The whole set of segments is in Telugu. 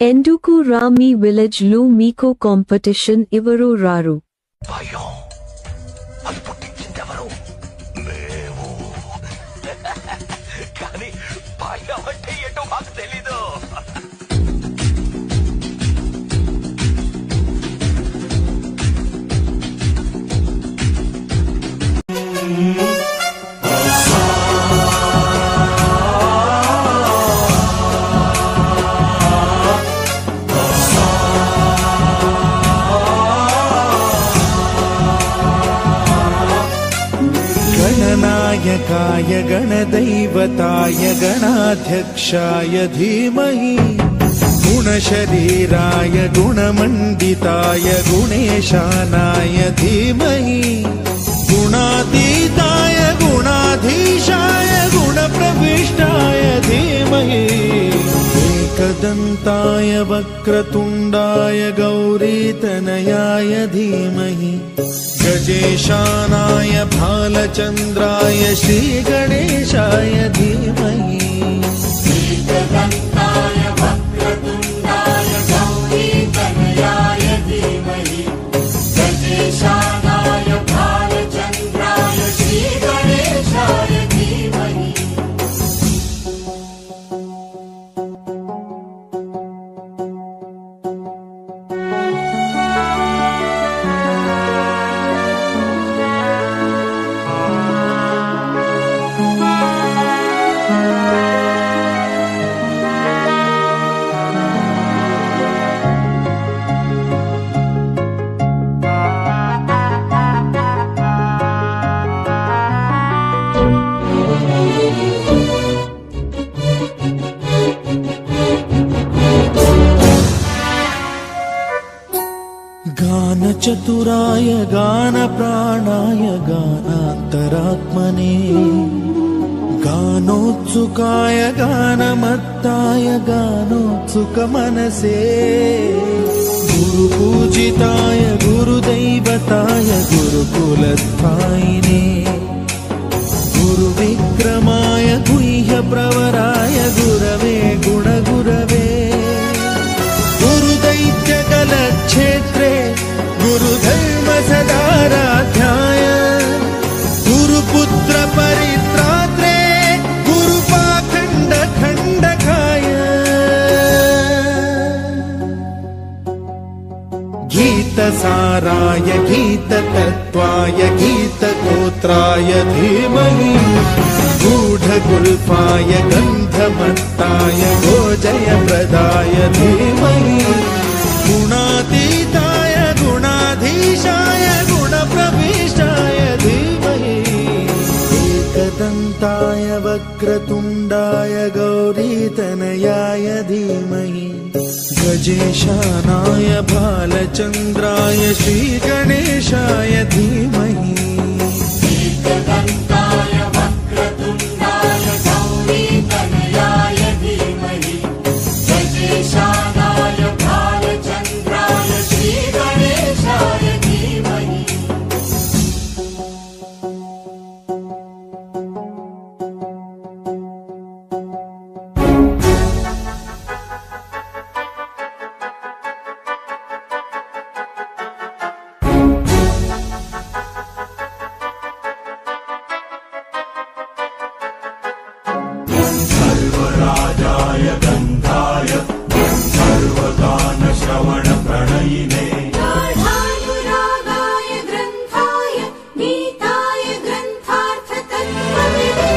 ఎందుకు రా మీ విలేజ్ లో మీకో కాంపిటీషన్ ఎవరు రారు? భయం అది పుట్టించిందెవరు? మేము. కానీ భయం అంటే ఏంటో మాకు తెలీదు. गणनायकाय गणदैवताय गणाध्यक्षाय धीमहि गुणशरीराय गुणमण्डिताय गुणेशानाय धीमहि गुणातीताय गुणाधीशाय गुणप्रविष्टाय धीमहि एकदन्ताय वक्रतुण्डाय गौरीतनयाय धीमहि गजेशानाय भालचन्द्राय श्रीगणेशाय धीमहि एकदन्ताय वक्रतुण्डाय गौरीतनयाय धीमहि गजेशानाय भालचन्द्राय श्रीगणेशाय धीमहि। गानचतुराय गानप्राणाय गानान्तरात्मने गानोत्सुकाय गानमत्ताय गानोत्सुकमनसे गुरुपूजिताय गुरुदैवताय गुरुकुलस्थायिने गुरुविक्रमाय गुह्यप्रवराय गुरवे गुणगुरवे गुरुदैत्यकलक्षेत्रे गुरुधर्मसदाराध्याय गुरुपुत्र परित्रात्रे गुरुपाखण्डखण्डकाय गीतसाराय गीततत्त्वाय गीतगोत्राय धीमहि गूढगुल्फाय गन्धमत्ताय गोजयप्रदाय धीमहि गुणातीताय गुणाधीशाय गुणप्रविष्टाय धीमहि एकदन्ताय वक्रतुण्डाय गौरीतनयाय धीमहि गजेशानाय भालचन्द्राय श्रीगणेशाय धीमहि एकदन्ताय वक्रतुण्डाय गौरीतनयाय धीमहि गजेशानाय भालचन्द्राय श्रीगणेशाय धीमहि। सर्वराजाय गन्धाय सर्वगानश्रवणप्रणयिने गाढानुरागाय ग्रन्थाय गीताय ग्रन्थार्थतत्त्वविदे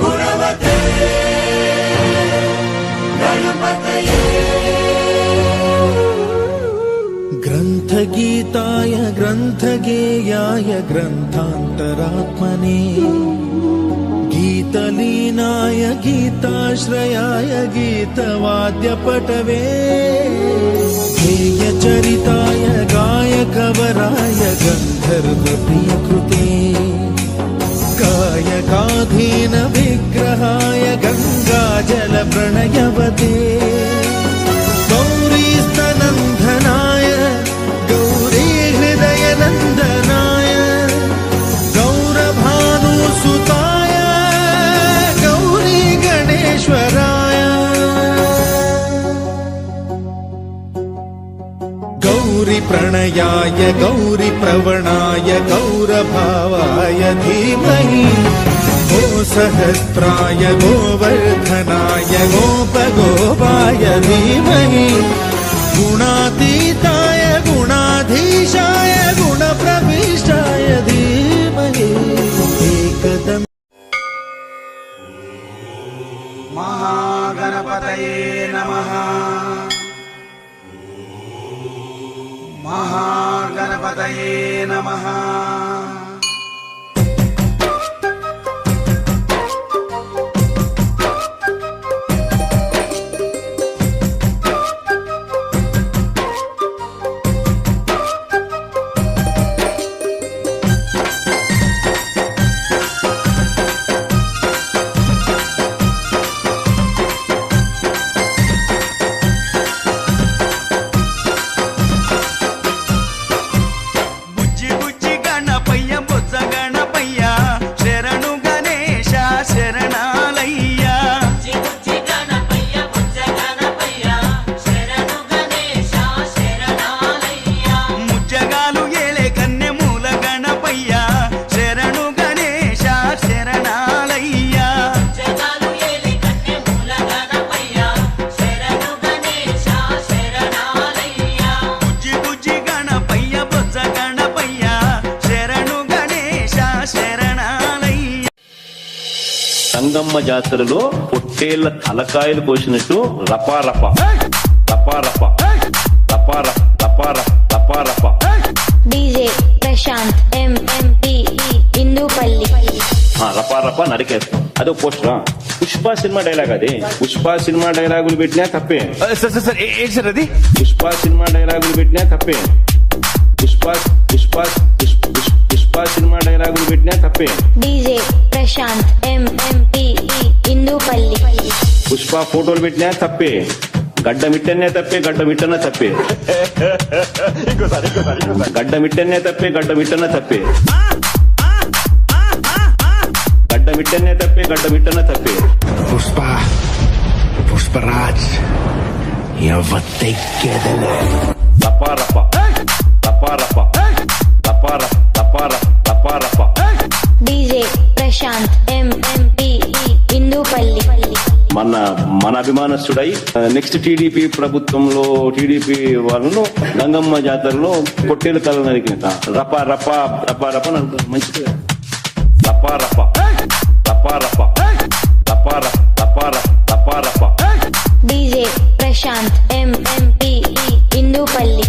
गुणवते गणपतये ग्रन्थगीताय ग्रन्थगेयाय ग्रन्थान्तरात्मने गीतलीनाय गीताश्रयाय गीतवाद्यपटवे गेयचरिताय गायकवराय गन्धर्वप्रियकृते गायकाधीन विग्रहाय गङ्गाजलप्रणयवते गौरीस्तनन्दनाय गौरीहृदयनन्दनाय गौरभानुसुताय गौरी गणेश्वराय प्रणयाय गौरी प्रवणाय गौरभावाय धीमहि गो सहस्राय गोवर्धनाय गोपगोपाय धीमहि गुणातीताय गुणाधीशाय गुणप्रविष्टाय धीमहि एकदम महागणपतये नमः। महागणपतये नमः। బుజ్జి బుజ్జి గణపయ్య బొజ్జ గణపయ్య శరణు గణేశ శరణాలయ్య ముజ్జగాలు ఏలే కన్నె మూల గణపయ్య శరణు గణేశ శరణాలయ్య బుజ్జి బుజ్జి గణపయ్య బొజ్జ గణపయ్య శరణు గణేశ శరణాలయ్య. సంగమ్మ జాతరలో పొట్టేళ్ల తలకాయలు కోసినట్టు రపారప రపారప రపార రపార రపారప డీజే ప్రశాంత్ ఎంఎంపి ఇందుపల్లి రపారప నరికేస్తాం అదో పోస్టరా. పుష్ప సినిమా డైలాగ్ అది. పుష్ప సినిమా డైలాగులు పెట్టినా తప్పే. సార్ ఏంటి సార్ అది? పుష్ప సినిమా డైలాగులు పెట్టినా తప్పే. పుష్ప పుష్ప పుష్ప సినిమా డైలాగులు పెట్టినా తప్పే. డీజే ప్రశాంత్ ఎంఎంపి ఇందుపల్లి పుష్ప ఫోటోలు పెట్టినా తప్పే. గడ్డ మిట్టనే తప్పే, గడ్డ మిట్టన తప్పే. గడ్డ మిట్టనే తప్పే, గడ్డ మిట్టన తప్పే. గడ్డ మిట్టనే తప్పే, గడ్డ మిట్టన తప్పే. పుష్పరాజ్ ఎవతెక్కెదలే రపారప రపారప రపార రపార రపారప డీజే ప్రశాంత్ ఎంఎంపి ఇందుపల్లి మన అభిమానస్తుడై నెక్స్ట్ టీడీపీ ప్రభుత్వంలో టీడీపీ వాళ్ళను గంగమ్మ జాతరలో పొట్టేలు కళ నరికిన రప రప రప రప మంచిది. రప రప రప రప రపార రపార రపారప డీజే ప్రశాంత్ ఎంఎంపి ఇందుపల్లి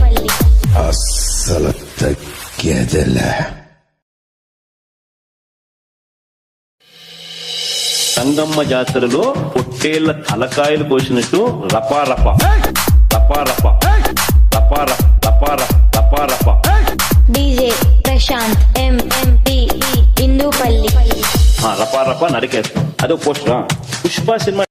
అస్సలు తగ్గేదలే. సంగమ్మ జాతరలో పొట్టేళ్ల తలకాయలు కోసినట్టు రపారప రపారప రపార రపార రపారప డీజే ప్రశాంత్ ఎంఎంపి ఇందుపల్లి రపారప నరికేస్తాం అదో పోస్టరా. పుష్ప సినిమా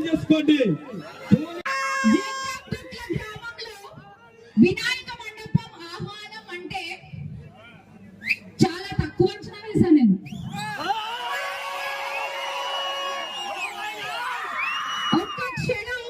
చేసుకోండి. వినాయక మండపం ఆహ్వానం అంటే చాలా తక్కువ అంచనా వేశాను నేను. ఒక్క క్షణం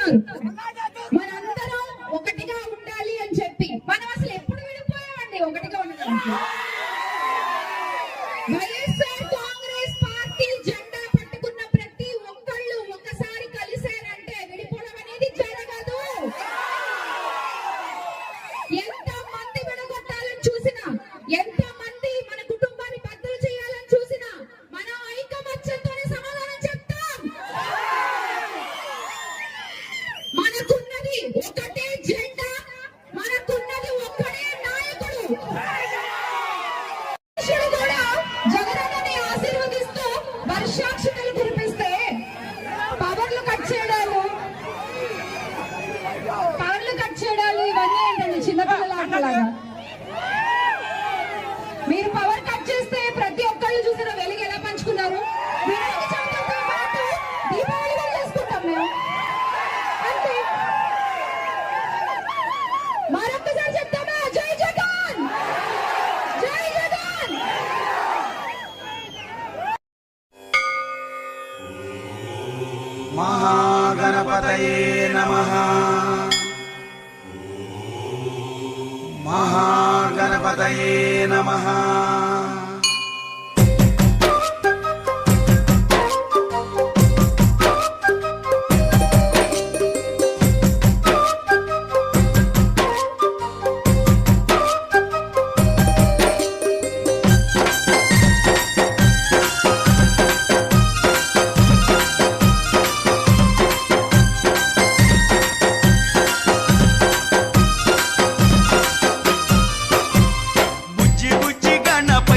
చెప్తున్నారు మనందరం ఒకటిగా ఉండాలి అని చెప్పి. మనం అసలు ఎప్పుడు విడిపోయామండి ఒకటిగా ఉండడానికి? వైఎస్ఆర్ కాంగ్రెస్ పార్టీ జెండా పట్టుకున్న ప్రతి ఒక్కళ్ళు ఒక్కసారి కలిశారంటే విడిపోవడం అనేది జరగదు. ఎంత మంది విడగొట్టాలని చూసినా, ఎంత మంది మన కుటుంబాన్ని బద్దలు చేయాలని చూసినా మనం ఐకమత్యంతోనే సమాధానం చెప్తాం. మనకున్నది ఒకటే జెండా, మనకున్నది ఒక్కడే నాయకుడు. మనుషులు కూడా జగనన్నని ఆశీర్వదిస్తూ వర్షాక్షతలు కురిపిస్తే పవర్లు కట్ చేయడాలు ఇవన్నీ ఏంటండి చిన్నపిల్లల ఆటలాగా? మీరు పవర్ కట్ చేస్తే ప్రతి ఒక్కళ్ళు చూసిన వెలుగు ఎలా పంచుకున్నారు? వినాయక చవితితో పాటు దీపావళి కూడా చేసుకుంటాం మేము. అంతే. మరొక్కసారి చెప్తామా? జై జగన్, జై జగన్. మహాగణపతయే నమః. మహాగణపతయే నమః. బుజ్జి బుజ్జి గణపయ్య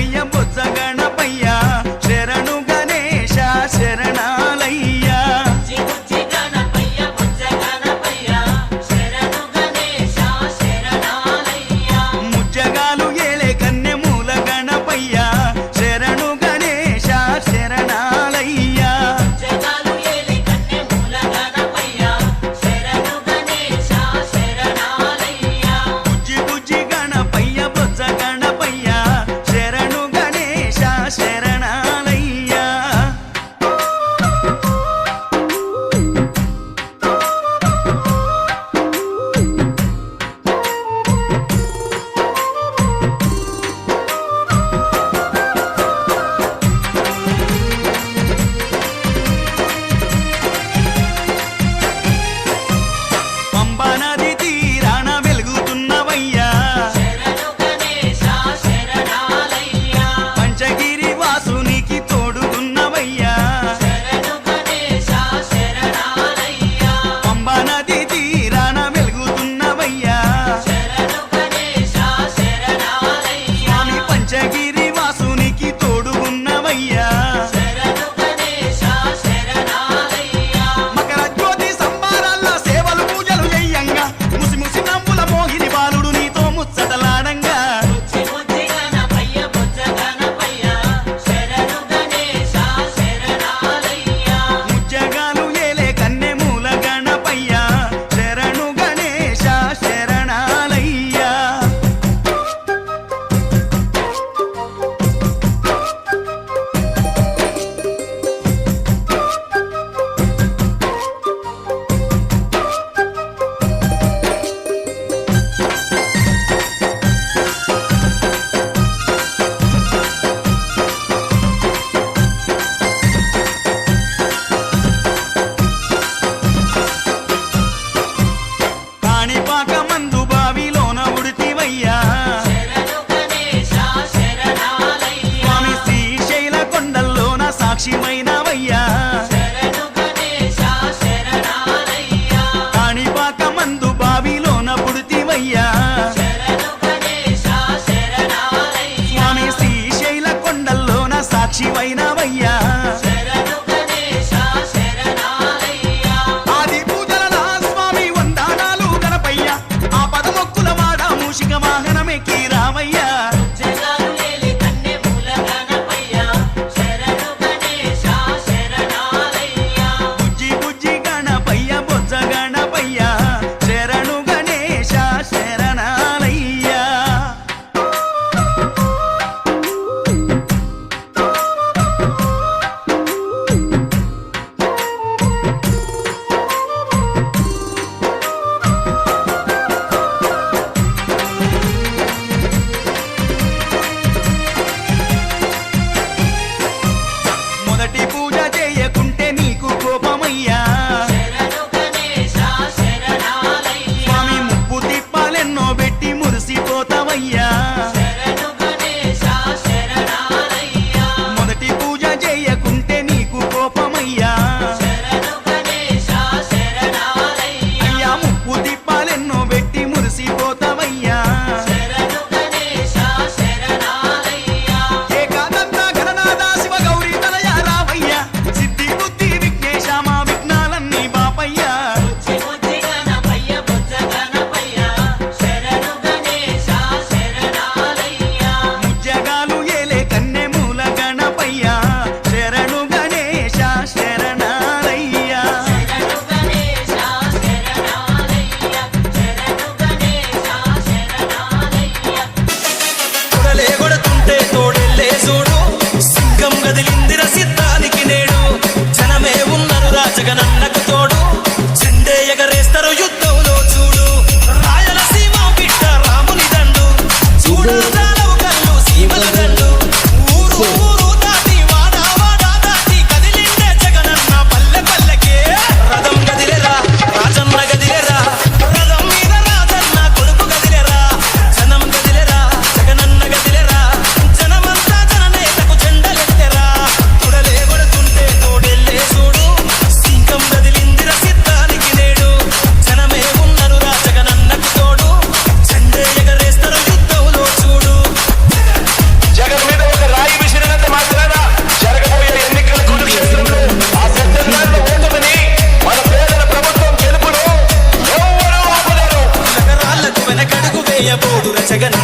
జగన్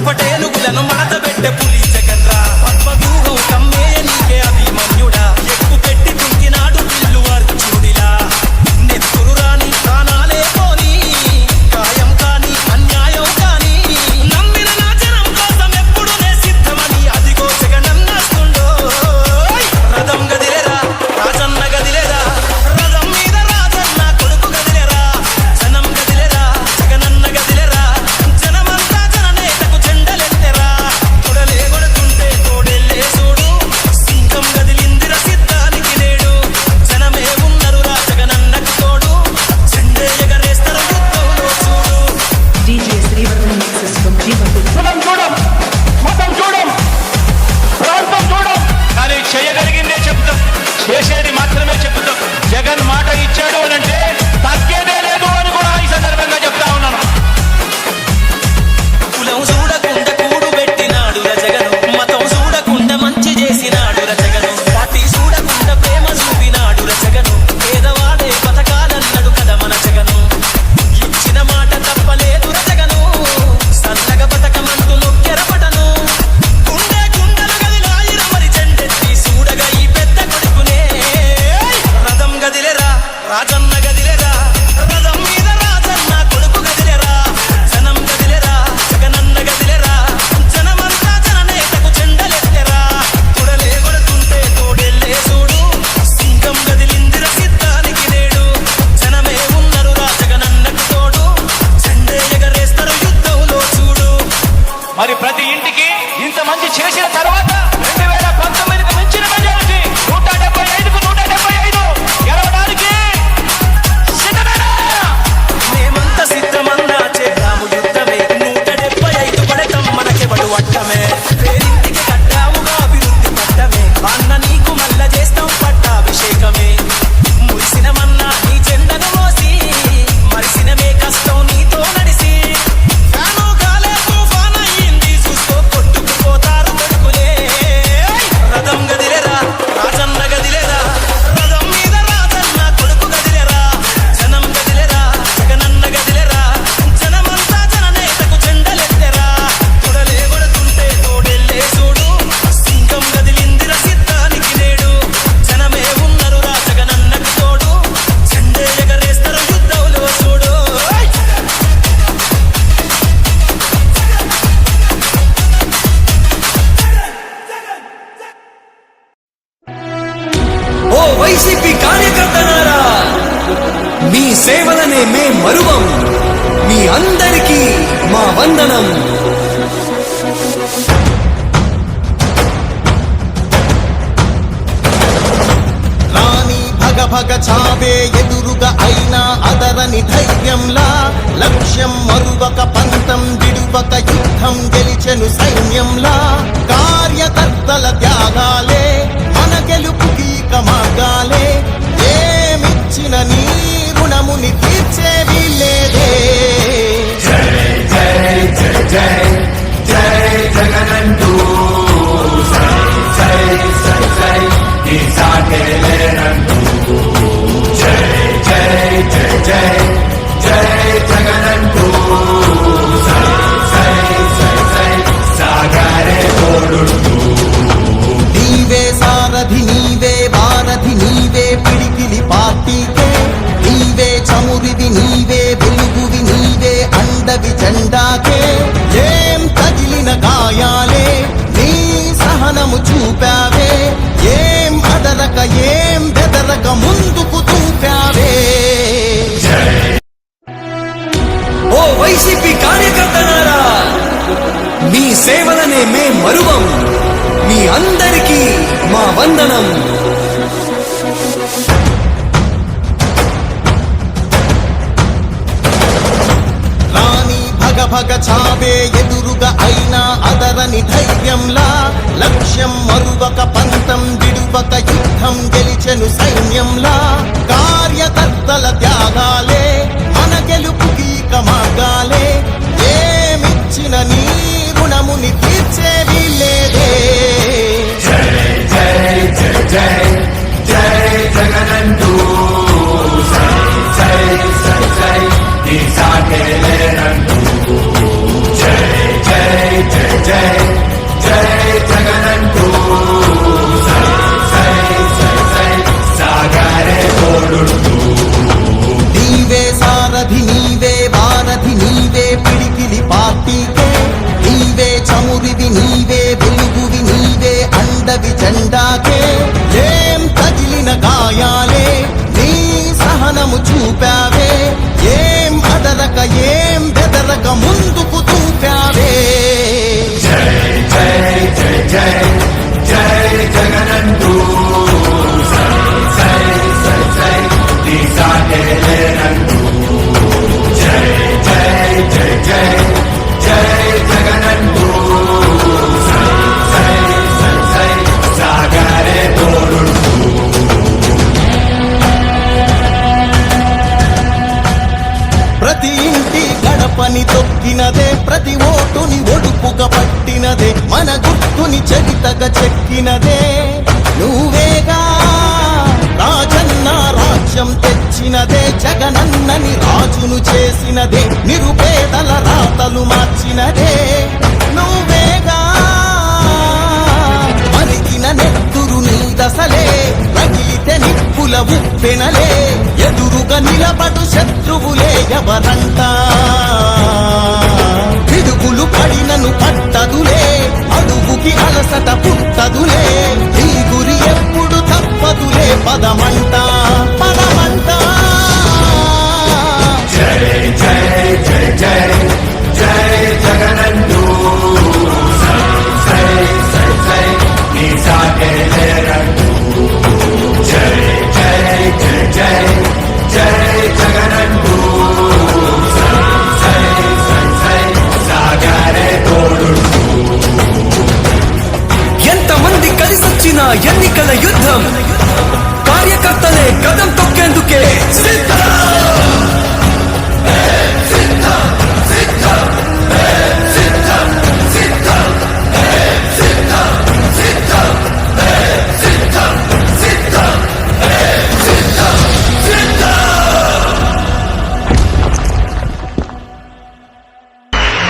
పటేలుగులను మడత పెట్టే పులి జగన్ రా పద్మవ్యూహం కమ్మేయ నీకే అభిమన్యుడా ఎక్కు పెట్టి తుంకినాడు పిల్లు అర్జునుడిలా నెత్తురు రాని ప్రాణాలే పోని కాయం కాని అన్యాయం కాని నమ్మిన నా జనం కోసం ఎప్పుడు నే సిద్ధమని అదిగో జగనన్నస్తుండో రథం గదిలేరా రాజన్న గదిలేరా రథం మీద రాజన్న కొడుకు గదిలేరా జనం గదిలేరా జగనన్న గదిలేరా జనమంతా జననేతకు జెండలెత్తెరా తొడలే కొడుతుంటే తోడెల్లే చూడు సింహం గదిలిందిర సిద్ధానికి నేడు జనమే ఉన్నరు రా జగనన్నకు తోడు జెండే ఎగరేస్తారు యుద్ధంలో చూడు DJ Srivarman mixes from Jeevanpur. మతం చూడం ప్రాంతం చూడం కానీ చేయగలిగిందే చెప్తాం చేసేది మాత్రమే చెప్తాం జగన్ మాట ఇచ్చాడు అని అంటే తగ్గేదే లేదు అని కూడా ఈ సందర్భంగా చెప్తా ఉన్నాను కులం చూడకుండా కూడు పెట్టినాడు రజగను మతం చూడకుండా మంచి చేసినాడు రజగను పార్టీ చూడకుండా ప్రేమ చూపినాడు రజగను పేదవాడే బతకాలన్నాడు కదా మన జగను ఇచ్చిన మాట తప్పలేదు రజగను సన్నగ బతకమంటూ నొక్కెరపడను గుండె గుండెల గదిలాయిర మరి చెండెత్తి చూడగా ఈ పెద్ద కొడుకునే రథం గదిలేరా రాజన్న గదిలేరా రథం మీద రాజన్న కొడుకు గదిలేరా జనం గదిలేరా జగనన్న గదిలేరా జనమంతా జననేతకు జెండలెత్తెరా తొడలే కొడుతుంటే తోడెల్లే చూడు సింహం గదిలిందిర సిద్ధానికి నేడు జనమే ఉన్నరు రా జగనన్నకు తోడు జెండే ఎగరేస్తారు యుద్ధంలో చూడు మరి ప్రతి ఇంటికి ఇంత మంది చేసిన తర్వాత 2019కు మించిన మెజారిటీ 175కు 175 గెలవడానికి సిద్ధమేనా? మేమంత సిద్ధమన్నా చేద్దాము యుద్ధమే 175 పడతాం మనకెవడు అడ్డమే పేరింటికి కట్టాముగా అభివృద్ధి పట్టమే అన్న నీకు మల్ల చేస్తాం పట్టాభిషేకమే మురిసినమన్నా నీ జెండను మోసి మరిసినమే కష్టం నీతో నడిసి ఫ్యాను గాలే తుఫాన్ అయ్యింది చూసుకో కొట్టుకుపోతారు కొడుకులే రథం గదిలేరా రాజన్న గదిలేరా రథం మీద రాజన్న కొడుకు గదిలేరా జనం గదిలేరా జగనన్న గదిలేరా జనమంతా జననేతకు జెండలెత్తెరా తొడలే కొడుతుంటే తోడెల్లే చూడు సింహం గదిలిందిర సిద్ధానికి నేడు జనమే ఉన్నరు రా జగనన్నకు తోడు జెండే ఎగరేస్తారు యుద్ధంలో చూడు ఓ వైసీపీ కార్యకర్తలారా మీ సేవలనే మే మరువం మీ అందరికీ మా వందనం రాణి భగ భగ చావే ఎదురుగా అయినా అదరని ధైర్యంలా లక్ష్యం మరువక పంతం విడువక యుద్ధం గెలిచెను సైన్యంలా కార్యకర్తల త్యాగాలే మన గెలుపుకి మార్గాలే ఏమిచ్చిన నీ రుణముని తీర్చేవి లేదే నీవే సారథి నీవే వారధి నీవే పిడికిలి పార్టీకే నీవే చమురివి నీవే వెలుగువి నీవే అండవి జెండాకే ఏం తగిలిన గాయాలే నీ సహనము చూపావే ఏం అదరక ఏం బెదరక ముందుకు చూపావే ఓ వైసీపీ కార్యకర్తలారా మీ సేవలనే మే మరువం మీ అందరికీ మా వందనం రాణి భగ భగ చావే ఎదురుగా అయినా అదరని ధైర్యంలా లక్ష్యం మరువక పంతం విడువక యుద్ధం గెలిచెను సైన్యంలా కార్యకర్తల త్యాగాలే మన గెలుపుకి మార్గాలే ఏమిచ్చిన నీ రుణముని తీర్చేవి లేదే జగనంటూ జై జై జగనంటూ సై సై సై సై సాగరే తోడుంటూ నీవే సారథి నీవే వారధి నీవే పిడికిలి పార్టీకే నీవే చమురివి నీవే వెలుగువి నీవే అండవి జెండాకే ఏం తగిలిన గాయాలే నీ సహనము చూపావే ఏం అదరక ఏం బెదరక ముందుకు చూపావే జై జై జై జై జై జగనంటూ సై సై సై సై నీ సాగే లేనంటూ జై జై జై జై జై జగనంటూ సై సై సై సై సాగరే తోడుంటూ ప్రతి ఇంటి గడపని తొక్కినదే ప్రతి ఓటుని ఒడుపుగా పట్టినదే మన గుర్తుని చరితగా చెక్కినదే నువ్వేగా రాజన్న రాజ్యం తెచ్చినదే జగనన్నని రాజును చేసినదే నిరుపేదల రాతలు మార్చినదే నువ్వేగా మరిగిన నెత్తురు నీ దశలే రగిలితే నిప్పుల ఉప్పెనలే ఎదురుగా నిలబడు శత్రువులే ఎవరంట పిడుగులు పడినను పట్టదులే అడుగుకి అలసట పుట్టదులే ఈ గురి ఎప్పుడు తప్పదులే పదమంట పదమంట జై జై జై జై జై జగనంటూ సై సై సై సై నీ సాగే లేరంటూ జై జై జై జై జై జగనంటూ సై సై సై సై సాగరే తోడుంటూ ఎంతమంది కలిసొచ్చిన ఎన్నికల యుద్ధం కార్యకర్తలే కదం తొక్కేందుకే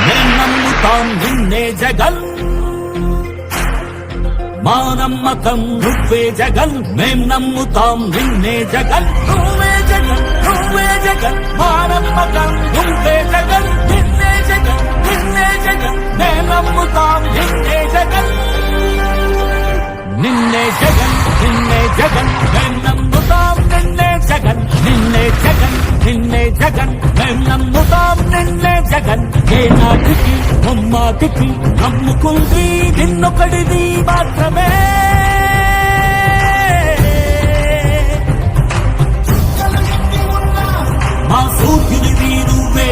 మేం నమ్ముతాం నిన్నే జగన్ మా నమ్మకం నువ్వే జగన్ మేం నమ్ముతాం నిన్నే జగన్ నువ్వే జగన్ నువ్వే జగన్ మా నమ్మకం నువ్వే జగన్ నిన్నే జగన్ నిన్నే జగన్ మేం నమ్ముతాం నిన్నే జగన్ నిన్నే జగన్ నిన్నే జగన్ మేం నమ్ముతాం నిన్నే జగన్ నిన్నే జగన్ నిన్నే జగన్ మేం నమ్ముతాం నిన్నే జగన్ ఏ నాటికి ముమ్మాటికి నమ్ముకుంది నిన్నొకడిది మాత్రమే మా సూర్యునివి నువ్వే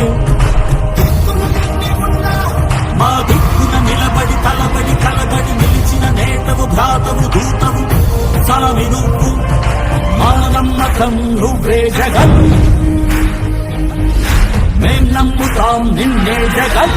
మా దిక్కున నిలబడి తలబడి కలబడి నిలిచిన నేతవు భ్రాతవు దూతవు సామి నువ్వు మా నమ్మకం నువ్వే జగన్ మేం నమ్ముతాం నిన్నే జగన్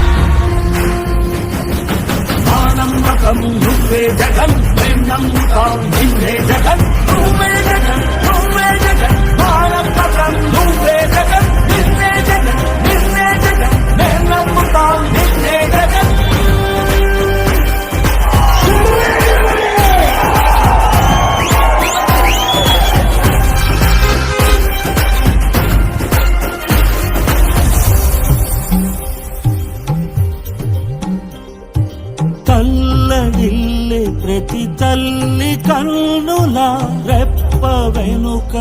మా నమ్మకం నువ్వే జగన్ మేం నమ్ముతాం నిన్నే జగన్ నువ్వే జగన్ నువ్వే జగన్ మా నమ్మకం నువ్వే జగన్ నిన్నే జగన్ నిన్నే జగన్ మేం నమ్ముతాం నిన్నే జగన్ తల్లడిల్లే ప్రతి తల్లి కన్నుల రెప్ప వెనుక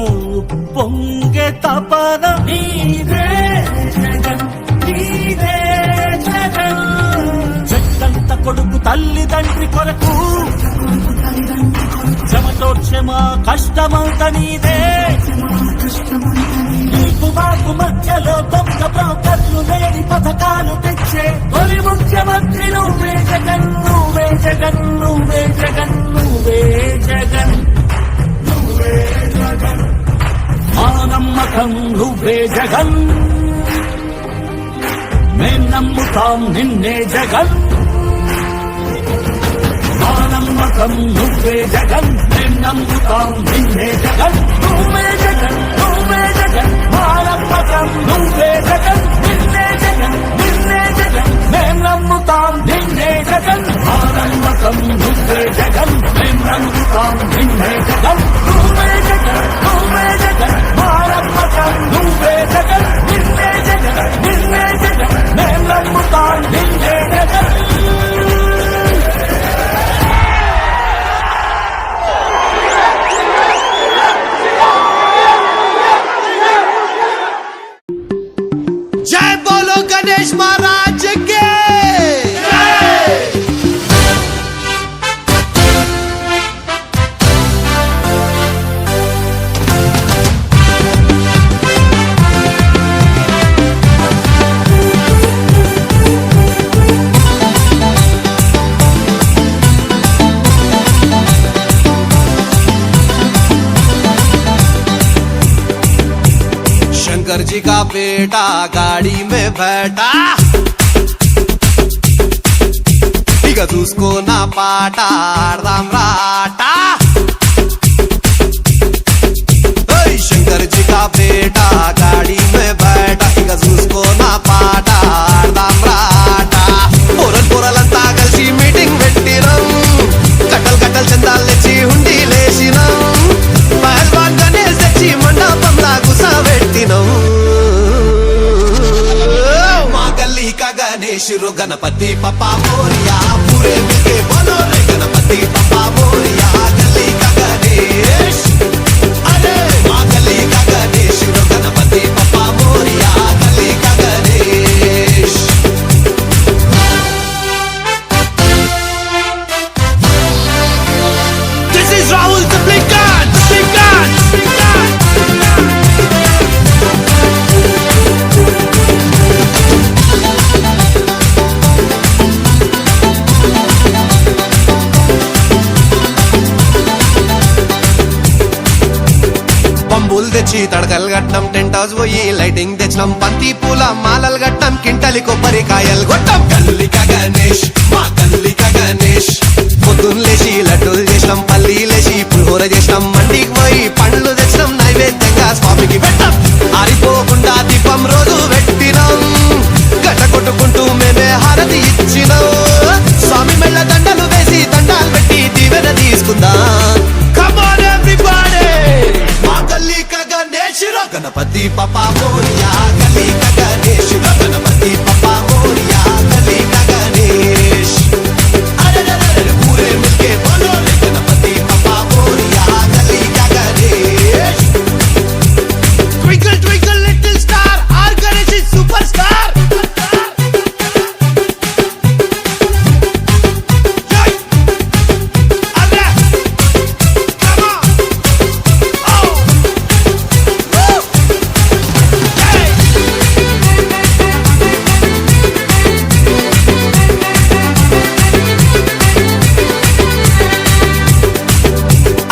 పొంగె తపన నీదే జగన్ నీదే జగన్ చెట్టంత కొడుకు తల్లిదండ్రి కొరకు చెమటోడ్చే మా కష్టమంత నీదే నీకు మాకు మధ్యలో దొంగ బ్రోకర్లు లేని పథకాలు తెచ్చే తొలి ముఖ్యమంత్రి నువ్వే జగన్ నువ్వే జగన్ నువ్వే జగన్ నువ్వే జగన్ నువ్వే జగన్ మా నమ్మకం నువ్వే జగన్ మేం నమ్ముతాం నిన్నే జగన్ మా నమ్మకం నువ్వే జగన్ మేం నమ్ముతాం నిన్నే జగన్ నువ్వే జగన్ నువ్వే జగన్ మా నమ్మకం నువ్వే జగన్ నిన్నే జగన్ నిన్నే జగన్ మేం నమ్ముతాం నిన్నే జగన్ गणेश महाराज के शंकर जी का बेटा गाड़ी में बैठा बिकॉज उसको ना पाटा राम राटा शंकर जी का बेटा गाड़ी में बैठा बिकॉज उसको ना पाटा राम राटा पोरल पोरलंता कलसी मीटिंग పెట్టినం కట్టల్ కట్టల్ చందాలు తెచ్చి హుండీ లేసినం పహల్వాన్ గణేష్ తెచ్చి మండపంలా గుసబెట్టినం మా గల్లీ కా గణేష్ రో గణపతి పప్పా మోరియా పూరే మిల్కే బోలో రే గణపతి పప్పా మోరియా గల్లీ కా గణేష్ అరే మా గల్లీ కా గణేష్ రో గణపతి పప్పా మోరియా గల్లీ కా Ganesh This is Rahul the Blinkan, Blinkan, Blinkan. పంబులు తెచ్చి తడకలు కట్నం టెంట్ హౌస్ పోయి లైటింగ్ తెచ్చినాం బంతి పూల మాలలు కట్నం కింటలి కొబ్బరికాయలు కొట్టాం గల్లిక గణేష్ మా గల్లిక గణేష్ పొద్దున్న లేచి లడ్డూలు చేసినాం పల్లీలేసి పులిహోర చేసినాం మండికి పోయి పండ్లు తెచ్చినాం నైవేద్యంగా స్వామికి పెట్టాం ఆరిపోకుండా దీపం రోజు పెట్టినాం గట్ట కొట్టుకుంటూ మేమే హారతి ఇచ్చినాం స్వామి మెళ్ళ దండలు వేసి దండాలు పెట్టి దీవెన తీసుకుందాం Come on everybody మా గల్లీ కా గణేష్ రో గణపతి పప్పా మోరియా గల్లీ కా గణేష్ రో గణపతి పప్పా మోరియా గల్లీ కా గణేష్ అరే అరే పూరే మిల్కే బోలో రే గణపతి పప్పా మోరియా గల్లీ కా Ganesh Twinkle twinkle little star our Ganesh is superstar Jai Alle Come on Oh Woo Jai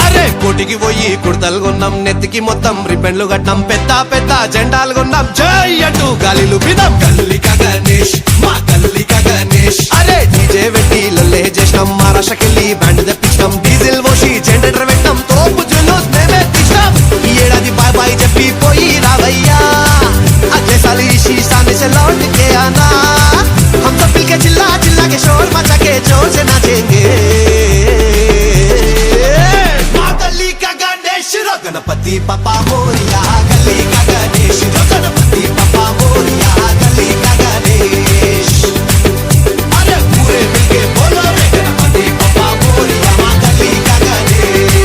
అరే కోటికి పోయి కుర్తలు కొన్నాం నెత్తికి మొత్తం రిబ్బన్లు కట్టినాం పెద్ద పెద్ద జెండాలు కొన్నాం జై అంటూ గాలిలు పిదాం గల్లిక గణేష్ మా గల్లిక గణేష్ అరే డీజే పెట్టి లల్లే చేసినాం మహారాష్ట్రకెళ్ళి బ్యాండ్ తెప్పించినాం డీజిల్ పోసి జనరేటర్ పెట్టాం తోపు జులూస్ మేమే తీసినాం ఈ ఏడాది బాయ్ బాయ్ చెప్పి పోయి రావయ్యా అగ్లే సాల్ इसी साल से लौट के आना हम सब मिलके चिल्ला चिल्ला के शोर मचा के जोर से नाचेंगे మా గల్లీ కా గణేష్ రో గణపతి పప్పా మోరియా గల్లీ కా గణేష్ రో గణపతి పప్పా మోరియా గల్లీ కా గణేష్ అరే పూరే మిల్కే బోలో రే గణపతి పప్పా మోరియా మా గల్లీ కా గణేష్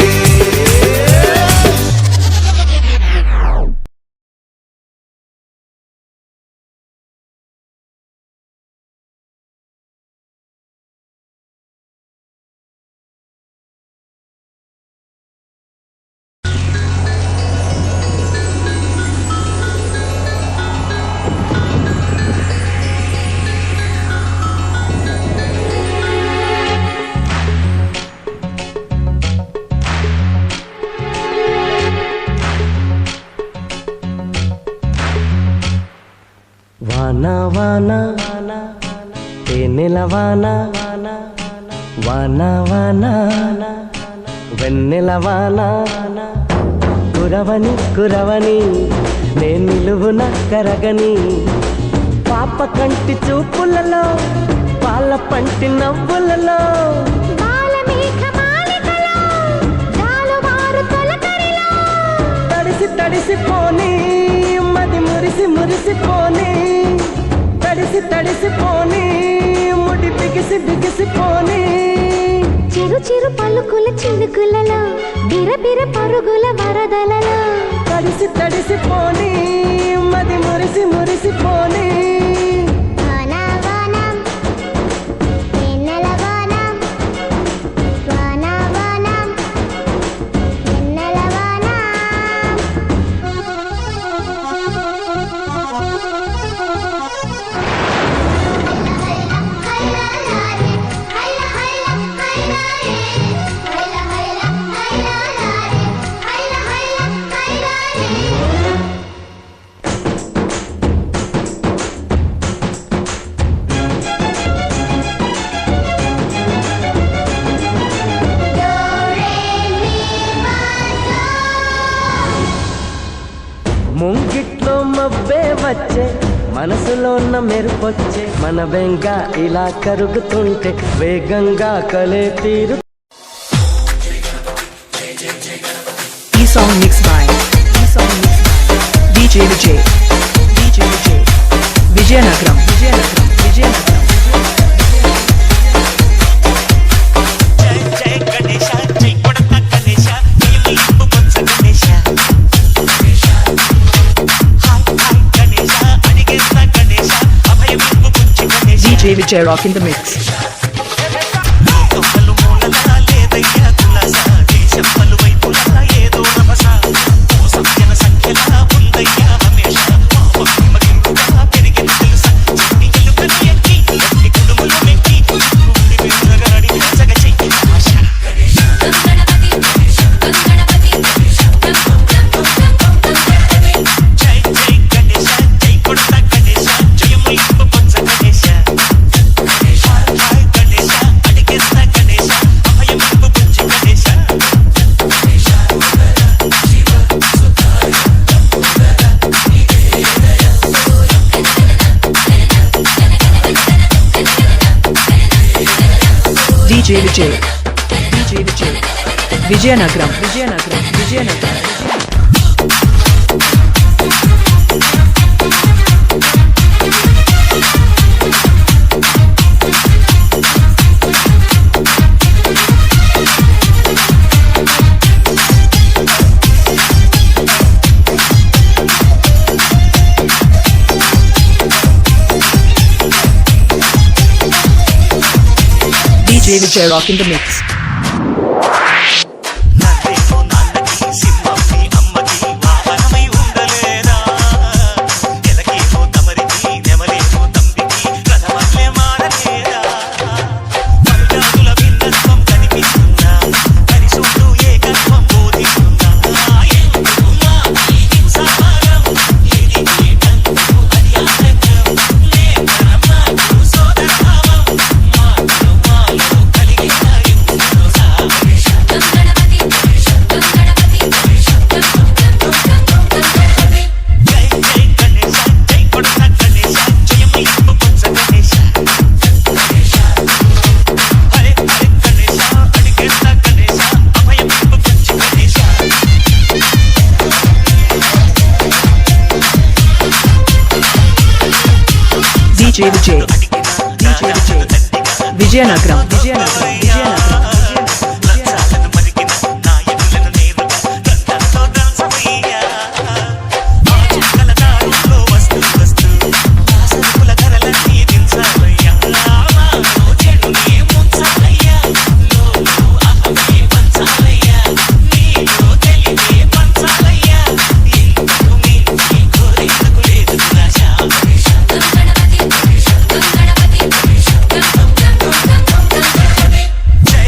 వానా వానా తేనెల వానా వానా వానా వెన్నెల వానా కురవని కురవని నేను నిలువున కరగని పాప కంటి చూపులలో పాల పంటి నవ్వులలో తడిసి తడిసిపోని మది మురిసి మురిసిపోని తడిసి తడిసిపోని ముడి బిగిసి బిగిసిపోని చిరు చిరు పలుకుల చినుకులలో బిరబిర పరుగుల వరదలలో తడిసి తడిసిపోని మది మురిసి మురిసిపోని వచ్చే మనసులో ఉన్న మెరుపొచ్చే మన బెంగ ఇలా కరుగుతుంటే వేగంగా కలే తీరు. ఈ song mix by DJ Vijay Vizianagaram జై గణేశ జై కొడత గణేశ నీలి ఇంపు Botsa Ganesha hi Ganesha అడిగేస్త Ganesha Abhayam ఇంపు Buchi Ganesha DJ Vijay rock in the mix. లోకములు మూలలా లేదయ్యా కులాస దేశం పలువైపులా ఏదో రభస మోసం జన సంఖ్యలా ఉందయ్యా హమేష మహిమగిరుగా పెరిగిన తెలుసా చెట్టి ఎలుకలు ఎక్కి ఎట్టి కుడుములు మెక్కి కూడి వెళ్ళగాడి జగ చెయ్యి ఆశ జై జై గణేశ జై కొడత గణేశ జయము ఇంపు Botsa Ganesha hi Ganesha అడిగేస్త Ganesha Abhayam ఇంపు Buchi Ganesha DJ Vijay Vizianagaram DJ Vijay rock in the mix. నన్నేమో నాన్నకి సింహంకి అమ్మకి వాహనమై ఉండలేదా ఎలకేమో తమరికి నెమలేమో తంబికి రథమల్లే మారలేదా మనుజాతుల భిన్నత్వం కనిపిస్తున్నా కలిసుంటూ ఏకత్వం బోధిస్తున్నా ఎందుకుమా హింసాహారం ఏది ఏకంతో అది ఆటంకం లేకరమ్మా సోదరభావం మాలో కలిగిన యువసా జై జై గణేశ జై కొడత గణేశ జయము ఇంపు బొత్స గణేశ హరే హరే గణేశ అడిగేస్త గణేశ అభయం ఇంపు బుచ్చి గణేశ DJ Vijay విజయనగరం లంచాలను మరిగిన నాయకులను నేరుగా గంటలతో దంచమయ్యా చుక్కల దారుల్లో వస్తూ సరుకుల ధరలన్నీ దించాలయ్యా మాలో చెడునే ముంచాలయ్యా లోలో అహమే పంచాలయ్యా నీలో తెలివే పంచాలయ్యా ఇంతకు మించి కోరేందుకు లేదు నిరాశ జై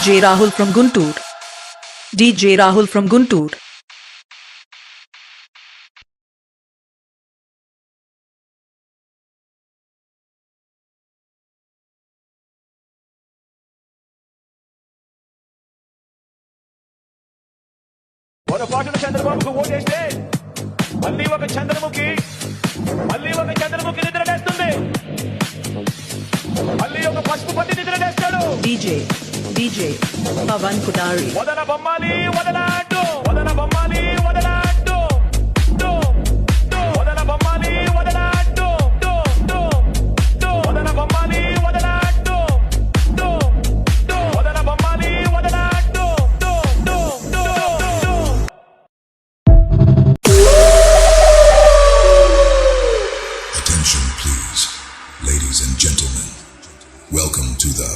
DJ Rahul from Guntur. DJ Rahul from Guntur. పొరపాటున చంద్రబాబుకు ఓటేస్తే మళ్ళీ ఒక చంద్రముఖి నిద్రలేస్తుంది. మళ్ళీ ఒక పసుపు పట్టి నిద్రలేస్తాడు. DJ Pawan Kudari. వదల బొమ్మాలి వదలాడు, వదల బొమ్మాలి వదలాడు, వదల బొమ్మాలి వదలాడు, వదల బొమ్మాలి వదలాడు, వదల బొమ్మాలి వదలాడు. Attention please, ladies and gentlemen. Welcome to the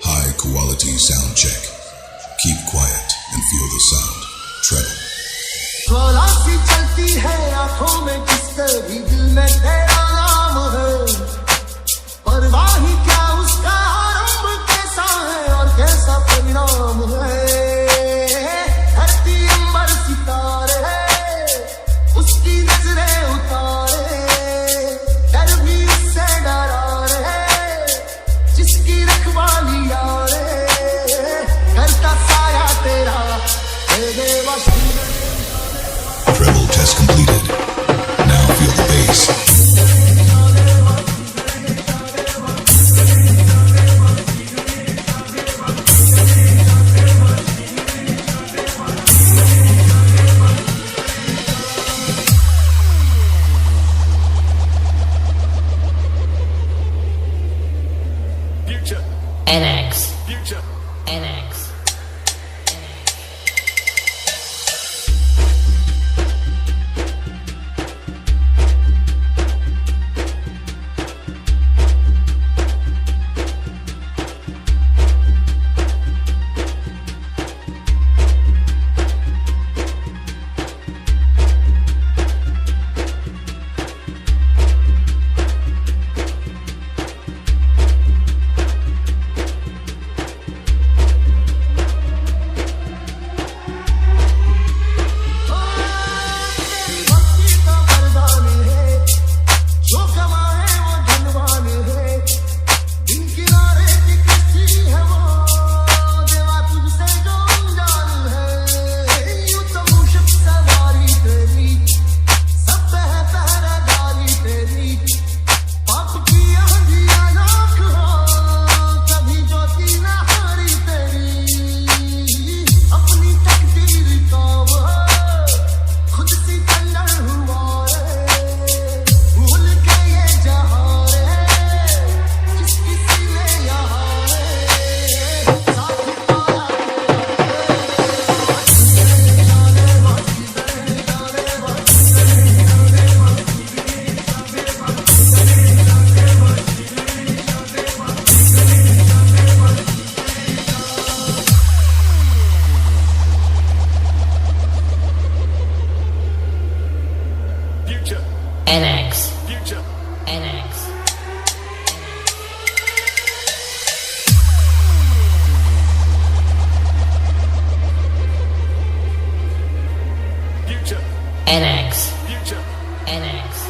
high quality sound check. Keep quiet and feel the sound. Treble. ज्वाला सी चलती है आंखों में जिसके भी दिल में तेरा नाम है, परवाही क्या उसका आरंभ कैसा है और कैसा परिणाम है। धरती अंबर सितारे उसकी नजरें उतारे, डर भी उससे डरा रे जिसकी रखवाली यारे, करता साया तेरा हे देवा। Treble test completed. Now feel the bass. NX. NX. NX. NX. NX. NX.